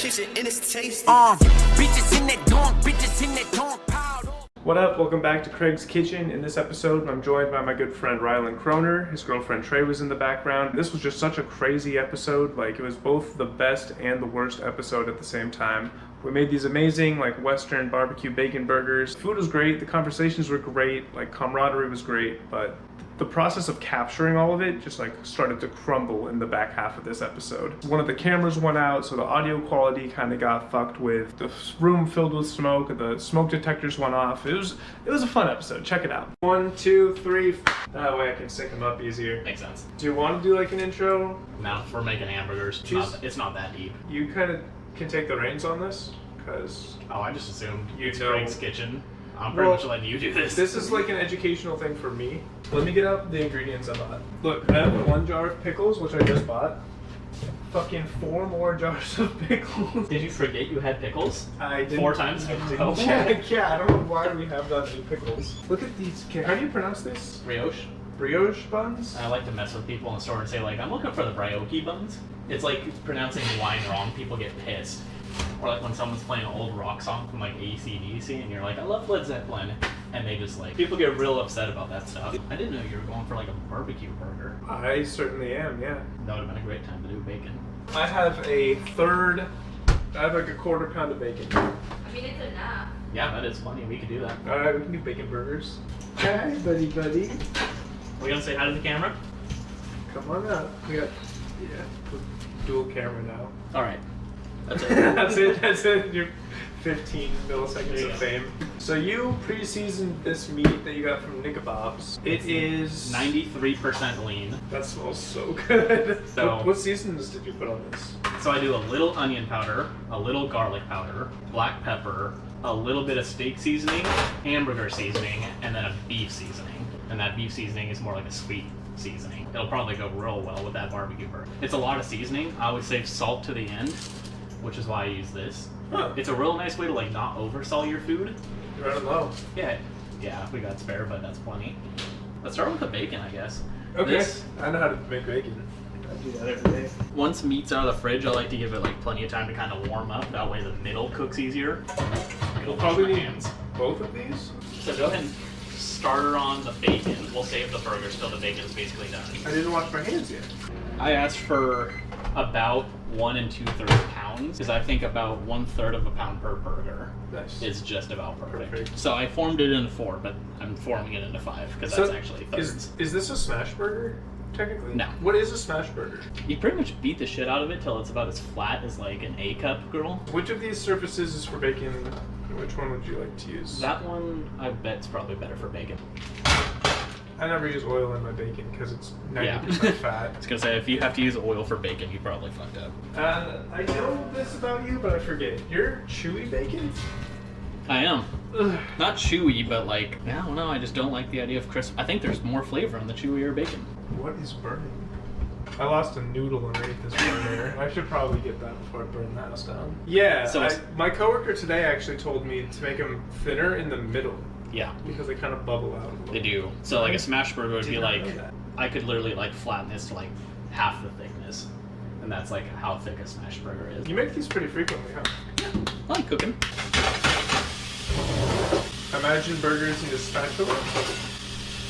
kitchen and it's tasty. Bitches in that dorm, bitches in that dorm, proud. What up? Welcome back to Craig's Kitchen. In this episode, I'm joined by my good friend Rylan Kroner. His girlfriend Trey was in the background. This was just such a crazy episode. Like, it was both the best and the worst episode at the same time. We made these amazing, like, Western barbecue bacon burgers. Food was great, the conversations were great, like, camaraderie was great, but the process of capturing all of it just like started to crumble in the back half of this episode. One of the cameras went out, so the audio quality kind of got fucked with. The room filled with smoke, the smoke detectors went off. It was a fun episode. Check it out. 1, 2, 3. That way I can sync them up easier. Makes sense. Do you want to do like an intro? No, we're making hamburgers. It's not that deep. You kind of can take the reins on this, because I just assumed it's Craig's Kitchen. I'm pretty much letting you do this. This is like an educational thing for me. Let me get out the ingredients I bought. Look, I have 1 jar of pickles, which I just bought. Fucking 4 more jars of pickles. Did you forget you had pickles? I did. 4 times in a row? Yeah, I don't know why we have that many pickles. Look at these. How do you pronounce this? Brioche. Brioche buns? I like to mess with people in the store and say, like, I'm looking for the brioche buns. It's like pronouncing wine wrong. People get pissed. Or like when someone's playing an old rock song from like AC/DC and you're like, I love Led Zeppelin. And they just like, people get real upset about that stuff. I didn't know you were going for like a barbecue burger. I certainly am, yeah. That would have been a great time to do bacon. I have like a quarter pound of bacon. I mean, it's enough. Yeah, that is funny. We could do that. Alright, we can do bacon burgers. Hi, buddy. We're gonna say hi to the camera? Come on up. We got, dual camera now. Alright. That's it. That's it. Your 15 milliseconds of fame. So you pre-seasoned this meat that you got from Nickabob's. It is 93% lean. That smells so good. So what seasonings did you put on this? So I do a little onion powder, a little garlic powder, black pepper, a little bit of steak seasoning, hamburger seasoning, and then a beef seasoning. And that beef seasoning is more like a sweet seasoning. It'll probably go real well with that barbecue burger. It's a lot of seasoning. I would save salt to the end, which is why I use this. Huh. It's a real nice way to like not oversalt your food. You're running low. Yeah, we got spare, but that's plenty. Let's start with the bacon, I guess. Okay. I know how to make bacon. I do that every day. Once meat's out of the fridge, I like to give it like plenty of time to kind of warm up. That way the middle cooks easier. We'll probably need both of these. So go ahead and start her on the bacon. We'll save the burgers till the bacon's basically done. I didn't wash my hands yet. I asked for about 1 2/3 pounds because I think about 1/3 of a pound per burger is just about perfect. So I formed it into 4, but I'm forming it into 5 because that's actually thirds. Is this a smash burger? Technically? No. What is a smash burger? You pretty much beat the shit out of it till it's about as flat as like an A-cup grill. Which of these surfaces is for bacon? Which one would you like to use? That one, I bet, is probably better for bacon. I never use oil in my bacon because it's 90% fat. I was gonna say, if you have to use oil for bacon, you probably fucked up. I know this about you, but I forget. You're chewy bacon? I am. Ugh. Not chewy, but like, I don't know, I just don't like the idea of crisp. I think there's more flavor in the chewier bacon. What is burning? I lost a noodle underneath this burner. I should probably get that before I burn the house down. Yeah, So my coworker today actually told me to make them thinner in the middle. Yeah. Because they kind of bubble out a little. They do. So like a smash burger would be like, know that. I could literally like flatten this to like half the thickness. And that's like how thick a smash burger is. You make these pretty frequently, huh? I like cooking. Imagine burgers in a spatula.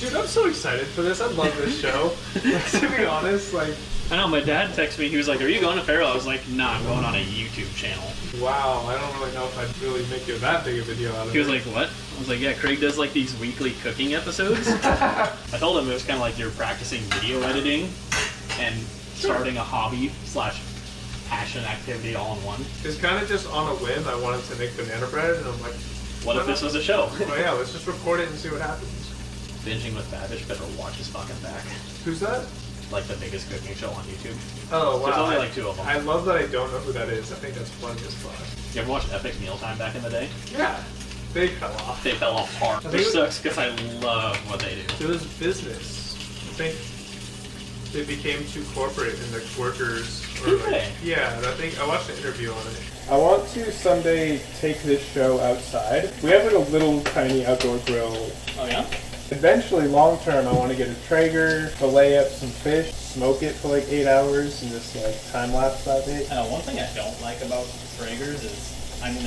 Dude, I'm so excited for this. I love this show. To be honest, like... I know, my dad texted me, he was like, are you going to Farrell? I was like, nah, I'm going on a YouTube channel. Wow, I don't really know if I'd really make you that big a video out of it. He was like, what? I was like, yeah, Craig does like these weekly cooking episodes. I told him it was kind of like you're practicing video editing and starting a hobby / passion activity all in one. It's kind of just on a whim. I wanted to make banana bread, and I'm like... What if this was a show? Well, yeah, let's just record it and see what happens. Binging with Babish, better watch his fucking back. Who's that? Like the biggest cooking show on YouTube. Oh, wow. There's only like 2 of them. I love that I don't know who that is. I think that's funny as fuck. You ever watched Epic Mealtime back in the day? Yeah. They fell off. They fell off hard. Which sucks because I love what they do. It was business. I think they became too corporate and the workers... Did they? Yeah, I think I watched an interview on it. I want to someday take this show outside. We have like a little tiny outdoor grill. Oh yeah? Eventually, long term, I want to get a Traeger, fillet up some fish, smoke it for like 8 hours and just like time lapse that bit. One thing I don't like about Traegers is, I mean,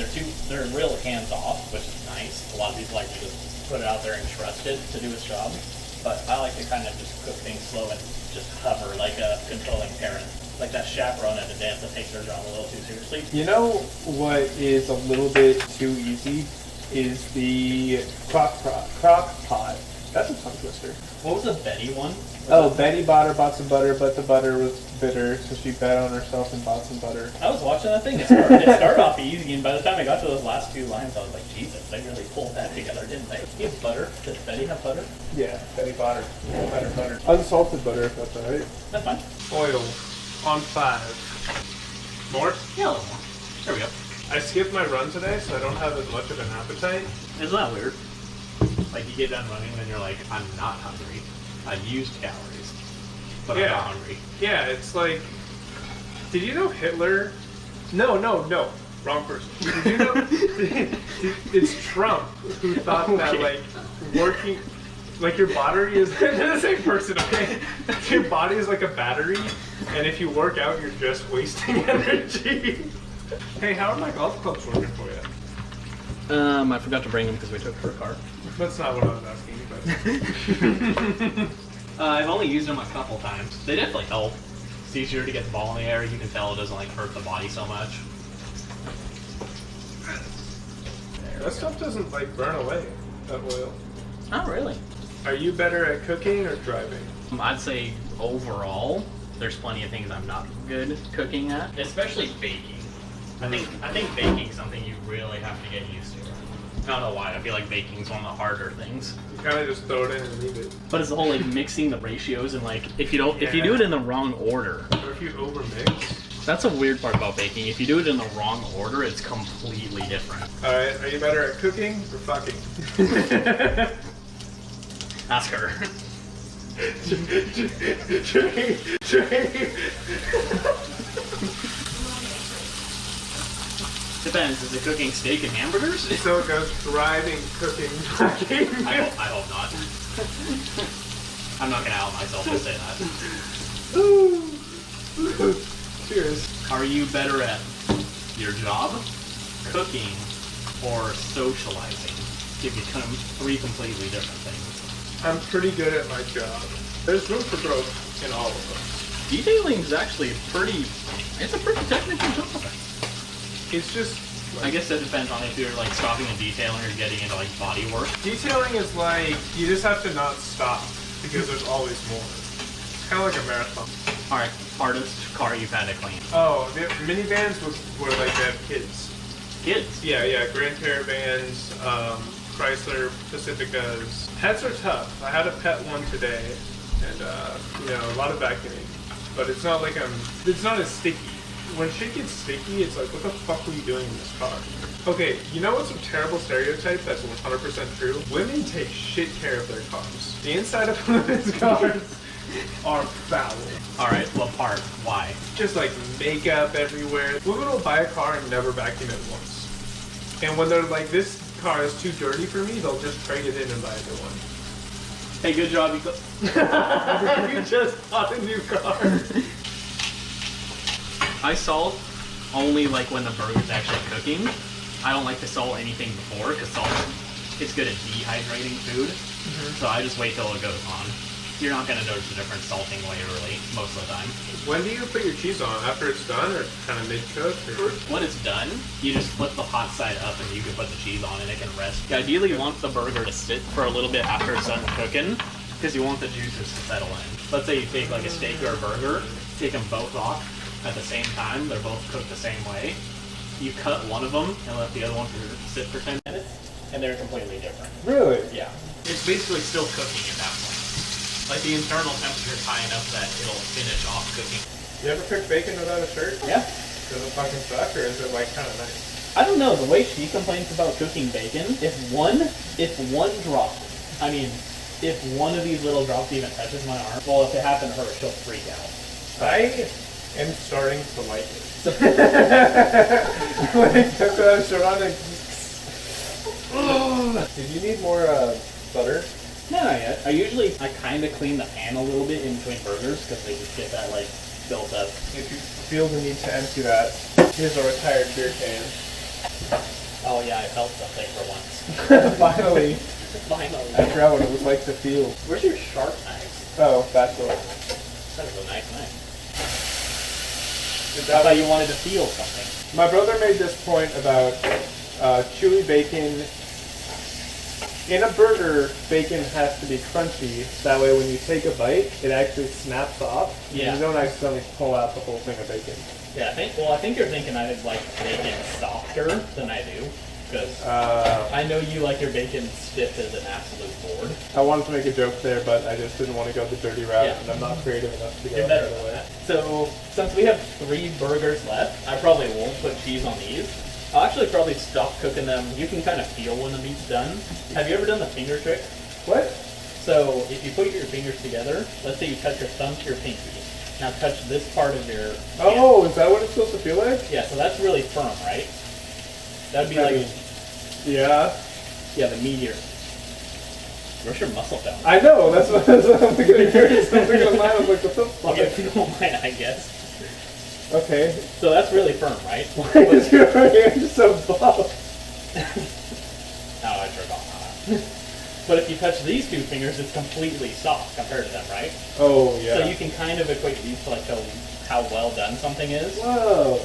they're real hands off, which is nice. A lot of people like to just put it out there and trust it to do its job. But I like to kind of just cook things slow and just hover like a controlling parent. Like that chaperone at a dance that takes their job a little too seriously. You know what is a little bit too easy is the crock pot. That's a tongue twister. What was the Betty one? Oh, Betty bought some butter, but the butter was bitter, so she bet on herself and bought some butter. I was watching that thing. It started off easy, and by the time I got to those last 2 lines, I was like, Jesus, they really pulled that together, didn't they? You have butter? Does Betty have butter? Yeah, Betty bought her. Butter. Unsalted butter, if that's alright. That's fine. Oil on 5. More? Yeah, a little more. There we go. I skipped my run today, so I don't have as much of an appetite. Isn't that weird? Like, you get done running, and then you're like, I'm not hungry. I've used calories, but I'm not hungry. Yeah, it's like, did you know Hitler? No, wrong person. Did you know, it's Trump who thought that, like, working, like your battery is, the same person, okay? Your body is like a battery, and if you work out, you're just wasting energy. Hey, how are my golf clubs working for you? I forgot to bring them because we took her car. That's not what I was asking you, but... I've only used them a couple times. They definitely help. It's easier to get the ball in the air. You can tell it doesn't like hurt the body so much. That stuff doesn't like burn away, that oil. Not really. Are you better at cooking or driving? I'd say overall, there's plenty of things I'm not good cooking at, especially baking. I think baking is something you really have to get used to. I don't know why. I feel like baking is one of the harder things. You kind of just throw it in and leave it. But it's the whole like mixing the ratios and like if you do it in the wrong order. Or if you overmix. That's a weird part about baking. If you do it in the wrong order, it's completely different. Alright, are you better at cooking or fucking? Ask her. Depends. Is it cooking steak and hamburgers? So it goes driving, cooking, fucking. I hope not. I'm not gonna out myself to say that. Cheers. Are you better at your job, cooking, or socializing? Give you 3 completely different things. I'm pretty good at my job. There's room for growth in all of them. Detailing is actually it's a pretty technical job. It's just... I guess that depends on if you're like stopping and detailing or getting into like body work. Detailing is like, you just have to not stop because there's always more. It's kind of like a marathon. Alright, hardest car you've had to clean. Oh, the minivans were like they have kids. Kids? Yeah, Grand Caravans, Chrysler, Pacificas. Pets are tough. I had a pet one today, and a lot of vacuuming. But it's not like it's not as sticky. When shit gets sticky, it's like, what the fuck were you doing in this car? Okay, you know what's a terrible stereotype that's 100% true? Women take shit care of their cars. The inside of women's cars are foul. Alright, what part? Why? Just like makeup everywhere. Women will buy a car and never vacuum it once. And when they're like, this car is too dirty for me, they'll just trade it in and buy a new one. Hey, good job. You just bought a new car. I salt only like when the burger's actually cooking. I don't like to salt anything before because salt is good at dehydrating food. So I just wait till it goes on. You're not going to notice the difference salting way early most of the time. When do you put your cheese on? After it's done or kind of mid-cook? When it's done, you just flip the hot side up and you can put the cheese on and it can rest. Ideally, you want the burger to sit for a little bit after it's done cooking because you want the juices to settle in. Let's say you take like a steak or a burger, take them both off at the same time. They're both cooked the same way. You cut one of them and let the other one sit for 10 minutes, and they're completely different. Really? Yeah. It's basically still cooking at that point. Like the internal temperature is high enough that it'll finish off cooking. You ever cook bacon without a shirt? Yeah. Does it fucking suck, or is it like kind of nice? I don't know. The way she complains about cooking bacon, if one drop, if one of these little drops even touches my arm, well, if it happened to her, she'll freak out. I am starting to like it. When I took that shirt on, did you need more butter? No, not yet. I kind of clean the pan a little bit in between burgers because they just get that like built up. If you feel the need to empty that, here's a retired beer can. Oh yeah, I felt something for once. Finally. Finally. I forgot what it was like to feel. Where's your sharp knife? Oh, that's what. That is a nice knife. I thought you wanted to feel something. My brother made this point about chewy bacon. In a burger, bacon has to be crunchy. That way when you take a bite, it actually snaps off. Yeah. You don't accidentally pull out the whole thing of bacon. Yeah, I think you're thinking I like bacon softer than I do. Because I know you like your bacon stiff as an absolute board. I wanted to make a joke there, but I just didn't want to go the dirty route, Yeah. and I'm not creative enough to go You're that better than way. that. So, since we have 3 burgers left, I probably won't put cheese on these. I'll actually probably stop cooking them. You can kind of feel when the meat's done. Have you ever done the finger trick? What? So, if you put your fingers together, let's say you touch your thumb to your pinky. Now touch this part of your hand. Oh, is that what it's supposed to feel like? Yeah, so that's really firm, right? That'd be like, Yeah. yeah, the meteor. Where's your muscle down? I know, that's what I'm thinking. Curious. I'm thinking of mine, I was like, what the fuck? Okay, if you don't mind, I guess. Okay. So that's really firm, right? Why is your hand so buff? Oh, I forgot that. But if you touch these 2 fingers, it's completely soft compared to them, right? Oh, yeah. So you can kind of equate these to like how well done something is. Whoa.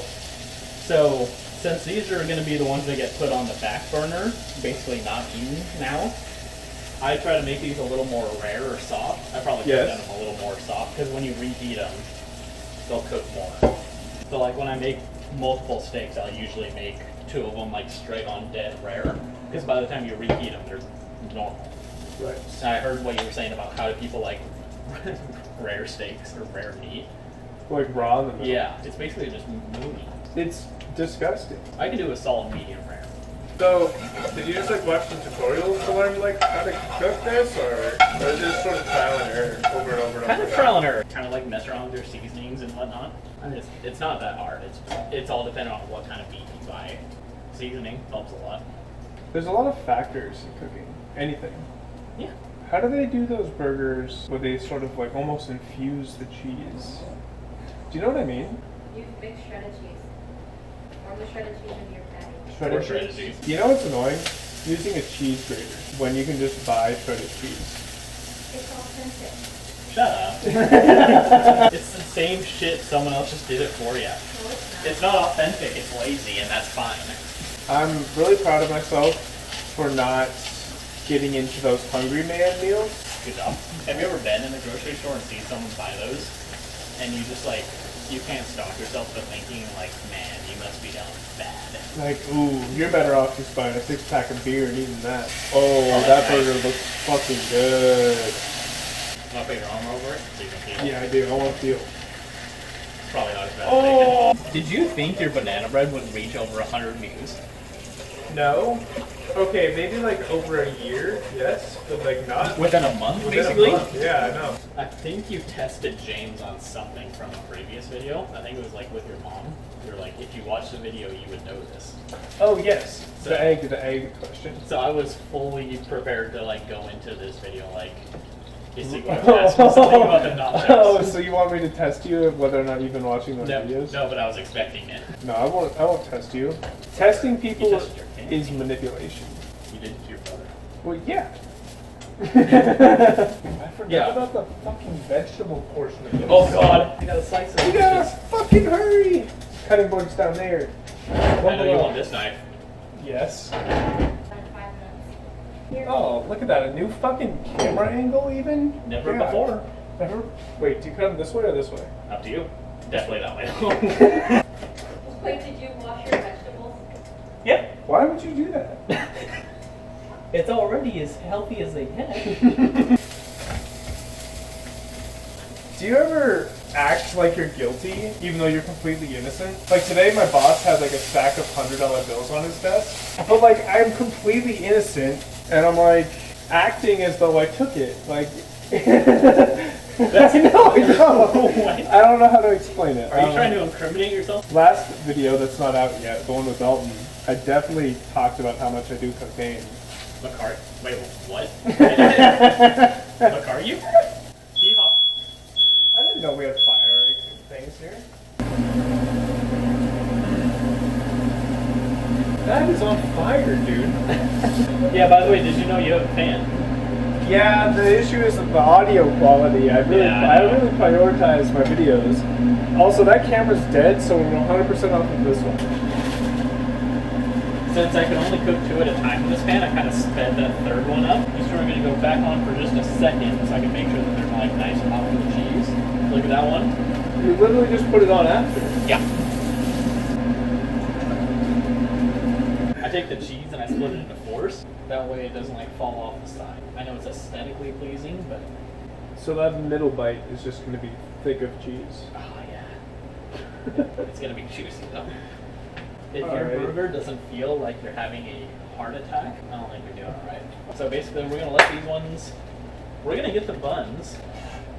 So since these are going to be the ones that get put on the back burner, basically not eaten now, I try to make these a little more rare or soft. I probably could have done them a little more soft because when you reheat them, they'll cook more. So like when I make multiple steaks, I'll usually make 2 of them like straight on dead rare because by the time you reheat them, they're normal. Right. I heard what you were saying about how do people like rare steaks or rare meat. Like raw in the middle. Yeah, it's basically just moony. It's disgusting. I can do a solid medium rare. So, did you just like watch some tutorials to learn like how to cook this, or is it just sort of trial and error over and over and Kind over? of trial and error. Kind of like mess around with your seasonings and whatnot. And it's not that hard. It's all dependent on what kind of meat you buy. Seasoning helps a lot. There's a lot of factors in cooking anything. Yeah. How do they do those burgers where they sort of like almost infuse the cheese? Do you know what I mean? You mix shredded cheese. Or the shredded cheese in your patty. Shredded Or shredded cheese. cheese. You know what's annoying? Using a cheese grater when you can just buy shredded cheese. It's authentic. Shut up. It's the same shit. Someone else just did it for you. No, it's not. It's not authentic. It's lazy, and that's fine. I'm really proud of myself for not getting into those Hungry Man meals. Good job. Have you ever been in the grocery store and seen someone buy those, and you just like you can't stop yourself but thinking like, man, you must be down bad. Like, ooh, you're better off just buying a 6-pack of beer and eating that. Oh, that's that nice. burger looks fucking good. Want to put your arm over it so you can feel it? Yeah, I do. I want to feel. It's probably not as bad Oh! as bacon. Did you think your banana bread would reach over 100 views? No. Okay, maybe like over a year, yes, but like not Within a month, within basically? a month. Yeah, I know. I think you tested James on something from a previous video. I think it was like with your mom. You were like, if you watch the video, you would know this. Oh yes, So- the egg question. So I was fully prepared to like go into this video like, is he going to ask me something about the nachos? Oh, so you want me to test you of whether or not you've been watching those videos? No, but I was expecting it. No, I won't. I won't test you. Testing people You tested your kid. is manipulation. You did it to your brother. Well, yeah. I forgot Yeah. about the fucking vegetable portion of this. Oh god, I got a slice of You gotta fucking hurry! Cutting board's down there. I know you want this knife. Yes. Like 5 minutes. Here. Oh, look at that. A new fucking camera angle even? Never Yeah. before. Never. Wait, do you cut them this way or this way? Up to you. Definitely that way. Wait, did you wash your vegetables? Yeah. Why would you do that? It's already as healthy as they can. Do you ever act like you're guilty, even though you're completely innocent? Like today, my boss had like a stack of $100 bills on his desk, but like I'm completely innocent, and I'm like acting as though I took it. Like, That's I know. What? I don't know how to explain it. Are you trying to incriminate yourself? Last video that's not out yet, the one with Dalton, I definitely talked about how much I do cocaine. Macar. Wait, what? Macar, you? Hop. I didn't know we had fire things here. That is on fire, dude. Yeah, by the way, did you know you have a fan? Yeah, the issue is the audio quality. I really prioritize my videos. Also, that camera's dead, so we're 100% off of this one. Since I can only cook 2 at a time in this pan, I kind of sped that third one up. Just we're going to go back on for just a second so I can make sure that they're like nice and hot with the cheese. Look at that one. You literally just put it on after. Yeah. I take the cheese and I split it into 4s. That way it doesn't like fall off the side. I know it's aesthetically pleasing, but... So that middle bite is just going to be thick of cheese. Oh yeah. It's going to be juicy though. If your Alright. burger doesn't feel like you're having a heart attack, I don't think you're doing alright. So basically we're going to let these ones... We're going to get the buns.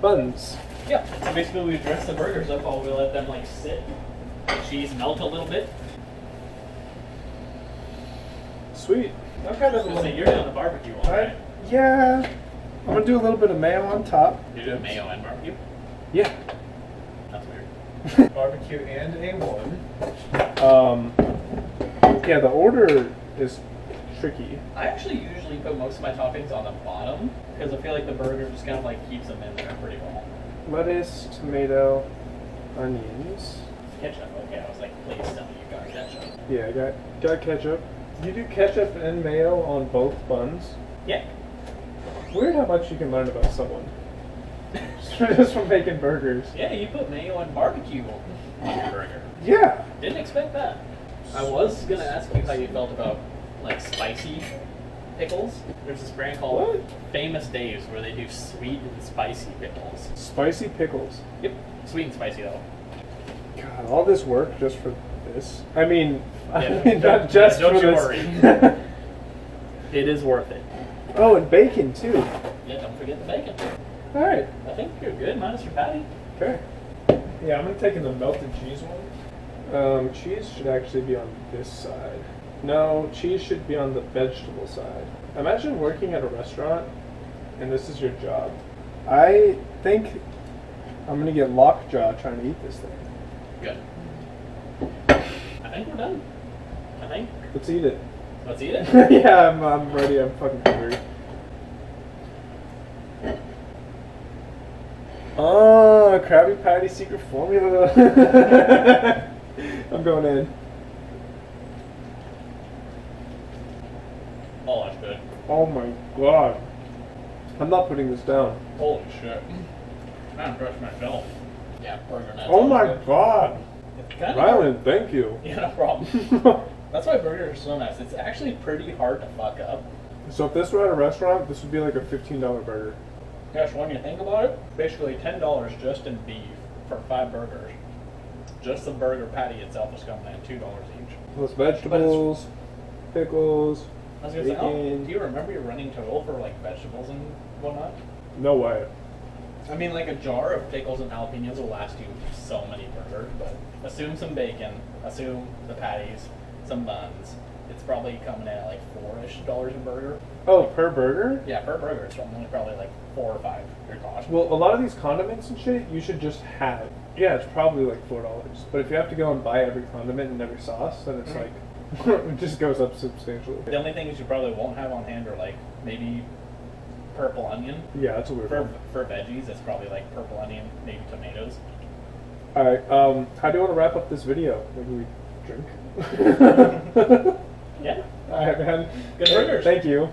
Buns. Yeah. So basically we dress the burgers up while we let them like sit. The cheese melt a little bit. Sweet. Okay, that's So you're doing the barbecue one, right? Yeah. I'm going to do a little bit of mayo on top. You're doing mayo and barbecue? Yeah. That's weird. Barbecue and A1. Yeah, the order is tricky. I actually usually put most of my toppings on the bottom because I feel like the burger just kind of like keeps them in there pretty well. Lettuce, tomato, onions. Ketchup, okay, I was like, please tell me you got ketchup. Yeah, I got ketchup. You do ketchup and mayo on both buns? Yeah. Weird how much you can learn about someone. Just from making burgers. Yeah, you put mayo and barbecue on your burger. Yeah. Didn't expect that. I was gonna ask you how you felt about like spicy pickles. There's this brand called What? Famous Dave's where they do sweet and spicy pickles. Spicy pickles. Yep, sweet and spicy though. God, all this work just for this. I mean, Yeah, not just don't for you this. worry. It is worth it. Oh, and bacon too. Yeah, don't forget the bacon. All right. I think you're good, minus your patty. Okay. Yeah, I'm gonna take in the melted cheese one. Cheese should actually be on this side. No, cheese should be on the vegetable side. Imagine working at a restaurant and this is your job. I think I'm gonna get lockjaw trying to eat this thing. Good. I think we're done. I think. Let's eat it. Let's eat it. Yeah, I'm ready. I'm fucking hungry. Oh, Krabby Patty secret formula. I'm going in. Oh, that's good. Oh my god. I'm not putting this down. Holy shit. I'm impressed myself. Yeah, burger nuts. Oh my god. It's kind of Rylan, thank you. Yeah, no problem. That's why burgers are so nice. It's actually pretty hard to fuck up. So if this were at a restaurant, this would be like a $15 burger. Gosh, when you think about it, basically $10 just in beef for 5 burgers. Just the burger patty itself is coming at $2 each. Plus vegetables, pickles, I was gonna say, oh, bacon. do you remember your running total for like vegetables and whatnot? No way. I mean, like a jar of pickles and jalapenos will last you so many burgers, but assume some bacon, assume the patties, some buns. It's probably coming in at like $4-ish a burger. Oh, per burger? Yeah, per burger, it's only probably like 4 or 5 your cost. Well, a lot of these condiments and shit, you should just have. Yeah, it's probably like $4. But if you have to go and buy every condiment and every sauce, then it's like, it just goes up substantially. The only things you probably won't have on hand are like maybe purple onion. Yeah, that's a weird one. For veggies, it's probably like purple onion, maybe tomatoes. Alright, how do you want to wrap up this video? Maybe we drink? Yeah. Alright, man. Good burgers. Thank you.